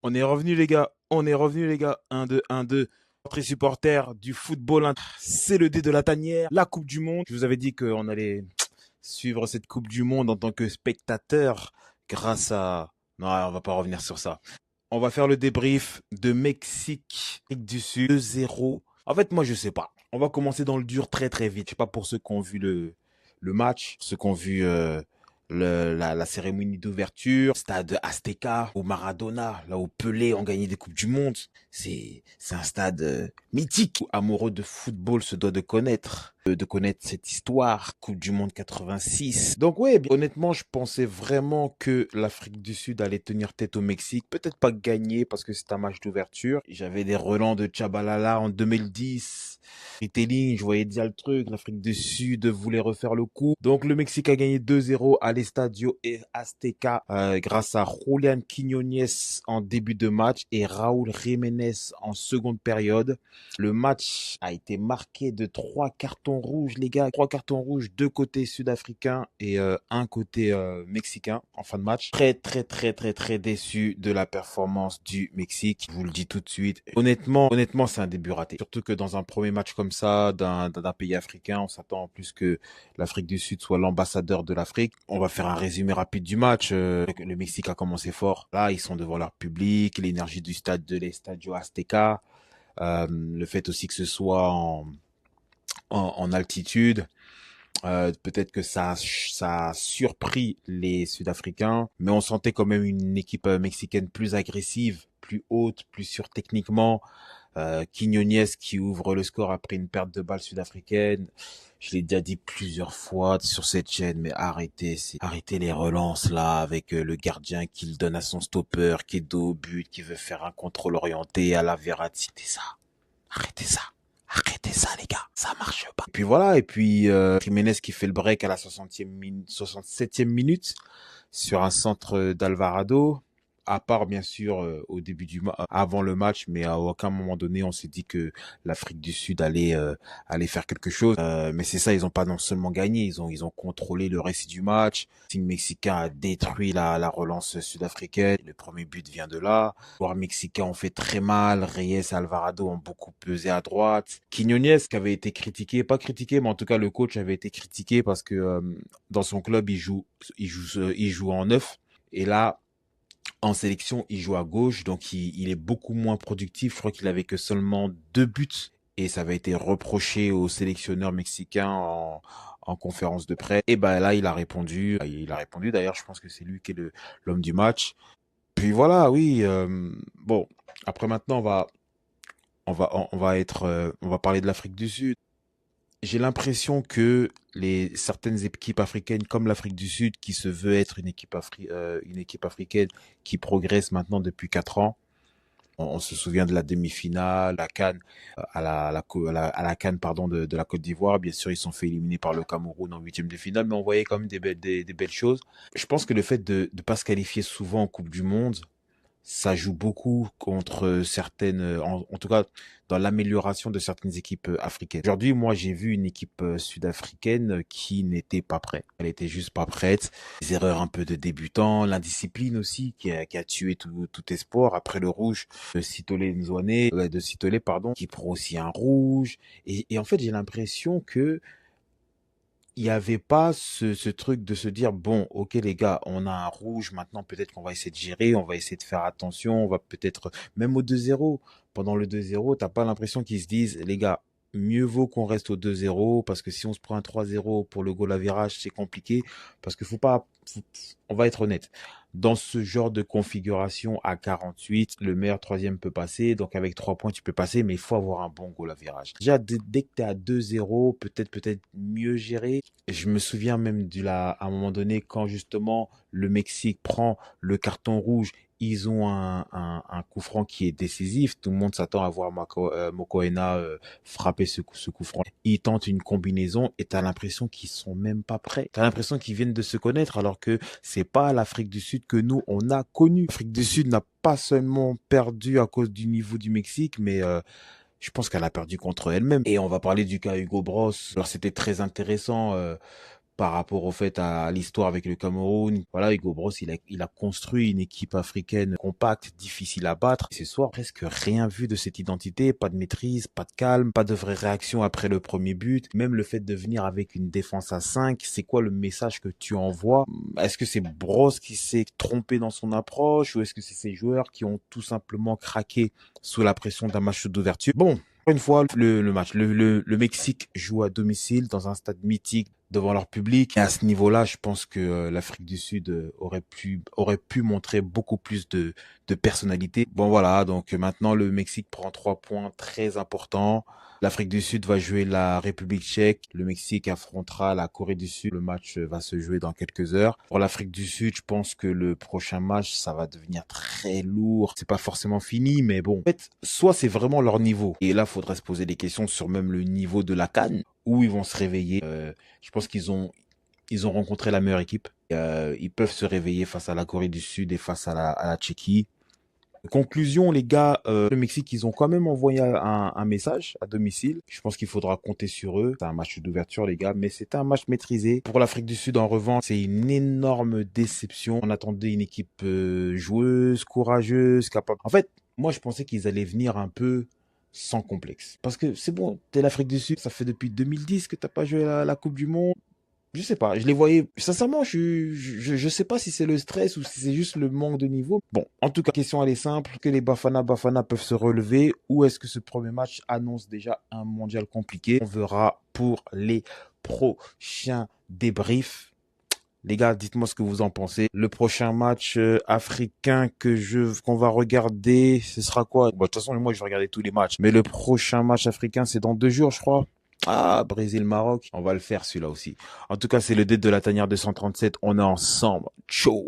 On est revenu les gars, on est revenu les gars. 1-2, 1-2. Entrée supporter du football, c'est le dé de la tanière, la Coupe du Monde. Je vous avais dit qu'on allait suivre cette Coupe du Monde en tant que spectateur grâce à... Non, on va pas revenir sur ça. On va faire le débrief de Mexique, Afrique du Sud, 2-0. En fait, moi, je sais pas. On va commencer dans le dur très très vite. Je sais pas pour ceux qui ont vu le match, ceux qui ont vu la cérémonie d'ouverture, stade Azteca, au Maradona, là où Pelé ont gagné des Coupes du Monde. C'est un stade mythique. Amoureux de football se doit de connaître cette histoire. Coupe du Monde 86. Donc ouais, honnêtement, je pensais vraiment que l'Afrique du Sud allait tenir tête au Mexique. Peut-être pas gagner parce que c'est un match d'ouverture. J'avais des relents de Chabalala en 2010. Retelling, je voyais déjà le truc. L'Afrique du Sud voulait refaire le coup. Donc le Mexique a gagné 2-0 à l'Estadio Azteca grâce à Julián Quiñones en début de match et Raúl Jiménez en seconde période. Le match a été marqué de 3 cartons rouges, les gars. 3 cartons rouges, 2 côtés sud-africains et un côté mexicain en fin de match. Très, très, très, très, très déçu de la performance du Mexique. Je vous le dis tout de suite. Honnêtement, c'est un début raté. Surtout que dans un premier match comme ça, d'un pays africain, on s'attend en plus que l'Afrique du Sud soit l'ambassadeur de l'Afrique. On va faire un résumé rapide du match. Le Mexique a commencé fort. Là, ils sont devant leur public, l'énergie du stade de l'Estadio Azteca. Le fait aussi que ce soit en altitude, peut-être que ça a surpris les Sud-Africains, mais on sentait quand même une équipe mexicaine plus agressive, plus haute, plus sûre techniquement. Quiñones qui ouvre le score après une perte de balle sud-africaine. Je l'ai déjà dit plusieurs fois sur cette chaîne, mais arrêtez les relances là avec le gardien qui le donne à son stopper, qui est dos au but, qui veut faire un contrôle orienté à la Verratti. Arrêtez ça. Arrêtez ça, les gars. Ça marche pas. Et puis voilà. Et puis, Jiménez qui fait le break à la 67e minute sur un centre d'Alvarado. À part, bien sûr, au début avant le match, mais à aucun moment donné, on s'est dit que l'Afrique du Sud allait faire quelque chose. Mais c'est ça, ils ont pas non seulement gagné, ils ont contrôlé le récit du match. Le Team mexicain a détruit la relance sud-africaine. Le premier but vient de là. Les joueurs mexicains ont fait très mal. Reyes et Alvarado ont beaucoup pesé à droite. Quiñones, qui avait été critiqué, pas critiqué, mais en tout cas, le coach avait été critiqué parce que dans son club, il joue en neuf. Et là, en sélection, il joue à gauche, donc il est beaucoup moins productif. Je crois qu'il avait que seulement 2 buts et ça avait été reproché au sélectionneur mexicain en conférence de presse. Et ben là, il a répondu. Il a répondu. D'ailleurs, je pense que c'est lui qui est l'homme du match. Puis voilà, oui. Bon, après maintenant, on va parler de l'Afrique du Sud. J'ai l'impression que certaines équipes africaines comme l'Afrique du Sud, qui se veut être une équipe africaine qui progresse maintenant depuis 4 ans. On se souvient de la demi-finale, la CAN, à la CAN, pardon, de la Côte d'Ivoire. Bien sûr, ils sont fait éliminer par le Cameroun en huitième de finale, mais on voyait quand même des belles choses. Je pense que le fait de ne pas se qualifier souvent en Coupe du Monde, ça joue beaucoup contre certaines, en tout cas dans l'amélioration de certaines équipes africaines. Aujourd'hui, moi, j'ai vu une équipe sud-africaine qui n'était pas prête. Elle était juste pas prête. Des erreurs un peu de débutants, l'indiscipline aussi qui a tué tout espoir. Après le rouge de Sitole, pardon, qui prend aussi un rouge. Et en fait, j'ai l'impression que il n'y avait pas ce truc de se dire, bon, ok les gars, on a un rouge, maintenant peut-être qu'on va essayer de gérer, on va essayer de faire attention, on va peut-être, même au 2-0, pendant le 2-0, t'as pas l'impression qu'ils se disent, les gars, mieux vaut qu'on reste au 2-0, parce que si on se prend un 3-0 pour le goal à virage, c'est compliqué, parce que on va être honnête. Dans ce genre de configuration à 48, le meilleur troisième peut passer. Donc avec 3 points, tu peux passer, mais il faut avoir un bon goal à virage. Déjà, dès que tu es à 2-0, peut-être mieux gérer. Je me souviens même à un moment donné, quand justement le Mexique prend le carton rouge, ils ont un coup franc qui est décisif. Tout le monde s'attend à voir Mokoena frapper ce coup franc. Ils tentent une combinaison et t'as l'impression qu'ils sont même pas prêts. T'as l'impression qu'ils viennent de se connaître alors que c'est pas l'Afrique du Sud que nous on a connu. L'Afrique du Sud n'a pas seulement perdu à cause du niveau du Mexique, mais je pense qu'elle a perdu contre elle-même. Et on va parler du cas Hugo Bros. Alors c'était très intéressant par rapport au fait à l'histoire avec le Cameroun. Voilà, Hugo Bross, il a construit une équipe africaine compacte, difficile à battre. Ce soir, presque rien vu de cette identité, pas de maîtrise, pas de calme, pas de vraie réaction après le premier but. Même le fait de venir avec une défense à 5, c'est quoi le message que tu envoies? Est-ce que c'est Bross qui s'est trompé dans son approche ou est-ce que c'est ces joueurs qui ont tout simplement craqué sous la pression d'un match d'ouverture? Bon, une fois le match, le Mexique joue à domicile dans un stade mythique devant leur public. Et à ce niveau-là, je pense que l'Afrique du Sud aurait pu montrer beaucoup plus de personnalité. Bon voilà, donc maintenant le Mexique prend 3 points très importants. L'Afrique du Sud va jouer la République tchèque. Le Mexique affrontera la Corée du Sud. Le match va se jouer dans quelques heures. Pour l'Afrique du Sud, je pense que le prochain match, ça va devenir très lourd. C'est pas forcément fini, mais bon. En fait, soit c'est vraiment leur niveau. Et là, faudrait se poser des questions sur même le niveau de la CAN, où ils vont se réveiller. Je pense ils ont rencontré la meilleure équipe. Ils peuvent se réveiller face à la Corée du Sud et face à la Tchéquie. Conclusion, les gars, le Mexique, ils ont quand même envoyé un message à domicile. Je pense qu'il faudra compter sur eux. C'est un match d'ouverture, les gars, mais c'était un match maîtrisé. Pour l'Afrique du Sud, en revanche, c'est une énorme déception. On attendait une équipe joueuse, courageuse, capable. En fait, moi, je pensais qu'ils allaient venir un peu sans complexe. Parce que c'est bon, t'es l'Afrique du Sud, ça fait depuis 2010 que t'as pas joué la Coupe du Monde. Je sais pas, je les voyais. Sincèrement, je sais pas si c'est le stress ou si c'est juste le manque de niveau. Bon, en tout cas, la question elle est simple. Que les Bafana peuvent se relever ou est-ce que ce premier match annonce déjà un mondial compliqué? On verra pour les prochains débriefs. Les gars, dites-moi ce que vous en pensez. Le prochain match africain qu'on va regarder, ce sera quoi? Bon, de toute façon, moi, je vais regarder tous les matchs. Mais le prochain match africain, c'est dans 2 jours, je crois. Ah, Brésil-Maroc. On va le faire, celui-là aussi. En tout cas, c'est le dé de la tanière 237. On est ensemble. Ciao.